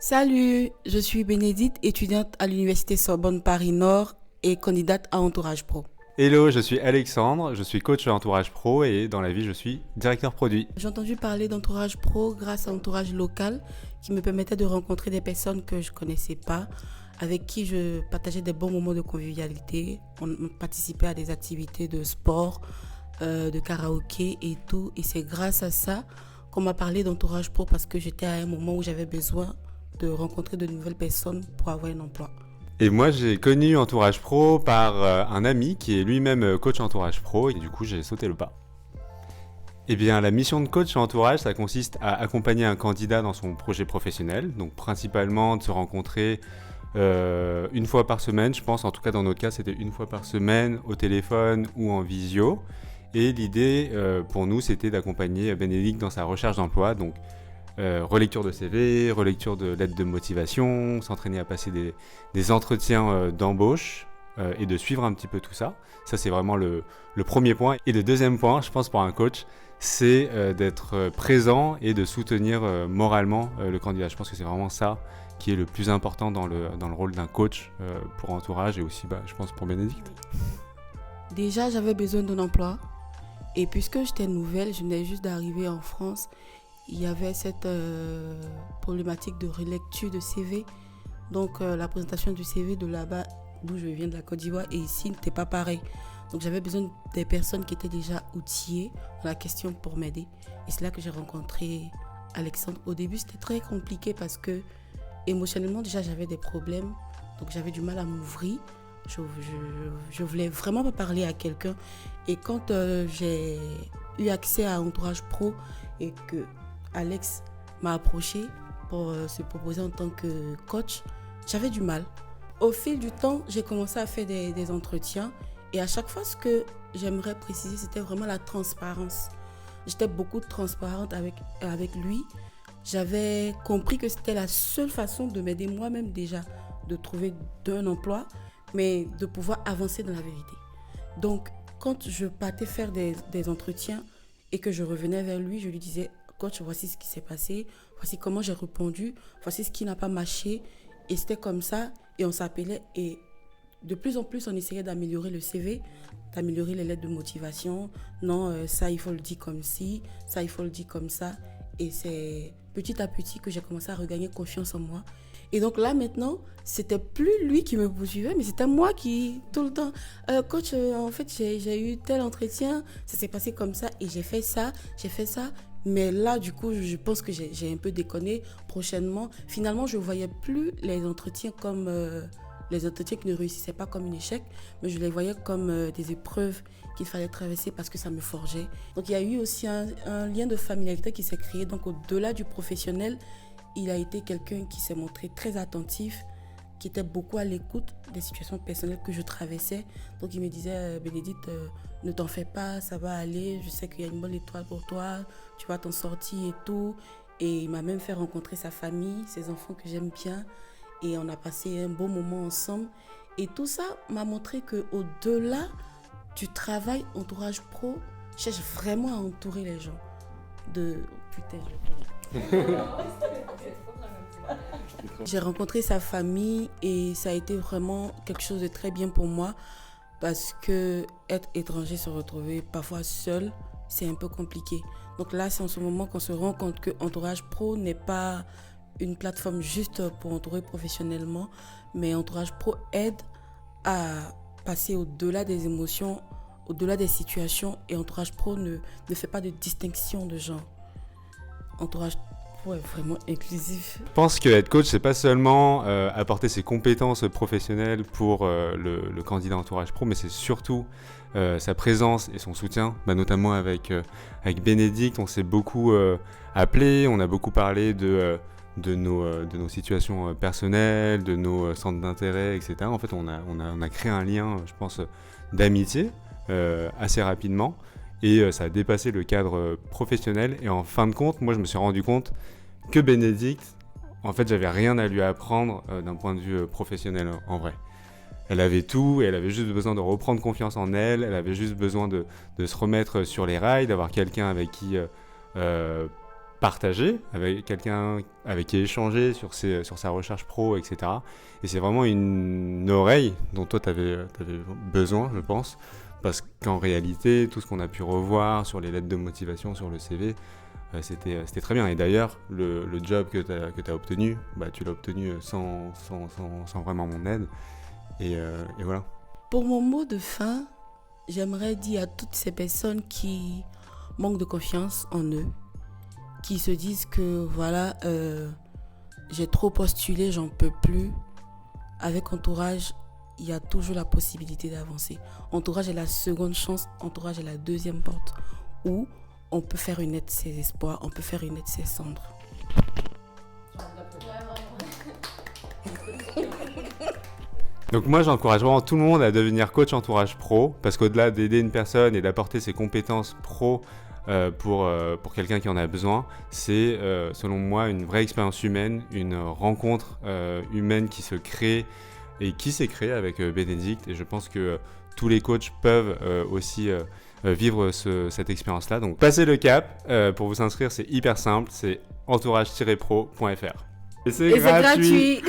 Salut, je suis Bénédicte, étudiante à l'Université Sorbonne Paris Nord et candidate à Entourage Pro. Hello, je suis Alexandre, je suis coach Entourage Pro et dans la vie je suis directeur produit. J'ai entendu parler d'Entourage Pro grâce à Entourage Local qui me permettait de rencontrer des personnes que je ne connaissais pas, avec qui je partageais des bons moments de convivialité. On participait à des activités de sport, de karaoké et tout. Et c'est grâce à ça qu'on m'a parlé d'Entourage Pro parce que j'étais à un moment où j'avais besoin de rencontrer de nouvelles personnes pour avoir un emploi. Et moi j'ai connu Entourage Pro par un ami qui est lui-même coach Entourage Pro et du coup j'ai sauté le pas. Eh bien la mission de coach Entourage ça consiste à accompagner un candidat dans son projet professionnel, donc principalement de se rencontrer une fois par semaine, je pense, en tout cas dans notre cas c'était une fois par semaine au téléphone ou en visio. Et l'idée pour nous c'était d'accompagner Bénédicte dans sa recherche d'emploi, donc relecture de CV, relecture de lettres de motivation, s'entraîner à passer des entretiens d'embauche et de suivre un petit peu tout ça. Ça, c'est vraiment le premier point. Et le deuxième point, je pense, pour un coach, c'est d'être présent et de soutenir moralement le candidat. Je pense que c'est vraiment ça qui est le plus important dans le rôle d'un coach pour Entourage et aussi, je pense, pour Bénédicte. Déjà, j'avais besoin d'un emploi. Et puisque j'étais nouvelle, je venais juste d'arriver en France, il y avait cette problématique de relecture de CV. Donc la présentation du CV de là-bas, d'où je viens de la Côte d'Ivoire, et ici n'était pas pareil. Donc j'avais besoin des personnes qui étaient déjà outillées dans la question pour m'aider. Et c'est là que j'ai rencontré Alexandre. Au début, c'était très compliqué parce que émotionnellement, déjà, j'avais des problèmes. Donc j'avais du mal à m'ouvrir. Je voulais vraiment pas parler à quelqu'un. Et quand j'ai eu accès à Entourage Pro et que Alex m'a approché pour se proposer en tant que coach, j'avais du mal. Au fil du temps, j'ai commencé à faire des entretiens et à chaque fois, ce que j'aimerais préciser, c'était vraiment la transparence. J'étais beaucoup transparente avec lui. J'avais compris que c'était la seule façon de m'aider moi-même déjà, de trouver un emploi, mais de pouvoir avancer dans la vérité. Donc, quand je partais faire des entretiens et que je revenais vers lui, je lui disais: coach, voici ce qui s'est passé, voici comment j'ai répondu, voici ce qui n'a pas marché. Et c'était comme ça, et on s'appelait, et de plus en plus, on essayait d'améliorer le CV, d'améliorer les lettres de motivation. Non, ça, il faut le dire comme ci, ça, il faut le dire comme ça. Et c'est petit à petit que j'ai commencé à regagner confiance en moi. Et donc là, maintenant, c'était plus lui qui me poursuivait, mais c'était moi qui, tout le temps, coach, en fait, j'ai eu tel entretien, ça s'est passé comme ça, et j'ai fait ça, j'ai fait ça. Mais là, du coup, je pense que j'ai un peu déconné prochainement. Finalement, je ne voyais plus les entretiens comme les entretiens qui ne réussissaient pas comme un échec, mais je les voyais comme des épreuves qu'il fallait traverser parce que ça me forgeait. Donc, il y a eu aussi un lien de familiarité qui s'est créé. Donc, au-delà du professionnel, il a été quelqu'un qui s'est montré très attentif, qui était beaucoup à l'écoute des situations personnelles que je traversais. Donc il me disait: Bénédicte, ne t'en fais pas, ça va aller, je sais qu'il y a une bonne étoile pour toi, tu vas t'en sortir et tout. Et il m'a même fait rencontrer sa famille, ses enfants que j'aime bien. Et on a passé un beau moment ensemble. Et tout ça m'a montré qu'au-delà du travail Entourage Pro, je cherche vraiment à entourer les gens. Putain, j'ai rencontré sa famille et ça a été vraiment quelque chose de très bien pour moi parce que être étranger, se retrouver parfois seul, c'est un peu compliqué. Donc là, c'est en ce moment qu'on se rend compte que Entourage Pro n'est pas une plateforme juste pour entourer professionnellement, mais Entourage Pro aide à passer au-delà des émotions, au-delà des situations, et Entourage Pro ne fait pas de distinction de genre. Entourage Pro est vraiment inclusif. Je pense qu'être coach, c'est pas seulement apporter ses compétences professionnelles pour le candidat Entourage Pro, mais c'est surtout sa présence et son soutien, notamment avec Bénédicte. On s'est beaucoup appelé, on a beaucoup parlé de nos situations personnelles, de nos centres d'intérêt, etc. En fait, on a créé un lien, je pense, d'amitié assez rapidement. Et ça a dépassé le cadre professionnel. Et en fin de compte, moi, je me suis rendu compte que Bénédicte, en fait, j'avais rien à lui apprendre d'un point de vue professionnel en vrai. Elle avait tout et elle avait juste besoin de reprendre confiance en elle. Elle avait juste besoin de se remettre sur les rails, d'avoir quelqu'un avec qui partager avec quelqu'un avec qui échanger sur sa recherche pro, etc. Et c'est vraiment une oreille dont toi, tu avais besoin, je pense, parce qu'en réalité, tout ce qu'on a pu revoir sur les lettres de motivation, sur le CV, c'était très bien. Et d'ailleurs, le job que tu as obtenu, tu l'as obtenu sans vraiment mon aide. Et voilà. Pour mon mot de fin, j'aimerais dire à toutes ces personnes qui manquent de confiance en eux, qui se disent que voilà, j'ai trop postulé, j'en peux plus. Avec Entourage, il y a toujours la possibilité d'avancer. Entourage est la seconde chance, Entourage est la deuxième porte où on peut faire une aide ses espoirs, on peut faire une aide ses cendres. Donc moi, j'encourage vraiment tout le monde à devenir coach entourage pro, parce qu'au-delà d'aider une personne et d'apporter ses compétences pro pour quelqu'un qui en a besoin, c'est selon moi une vraie expérience humaine, une rencontre humaine qui se crée et qui s'est créée avec Bénédicte. Et je pense que tous les coachs peuvent aussi vivre cette expérience-là. Donc passez le cap. Pour vous inscrire, c'est hyper simple, c'est entourage-pro.fr. Et c'est gratuit.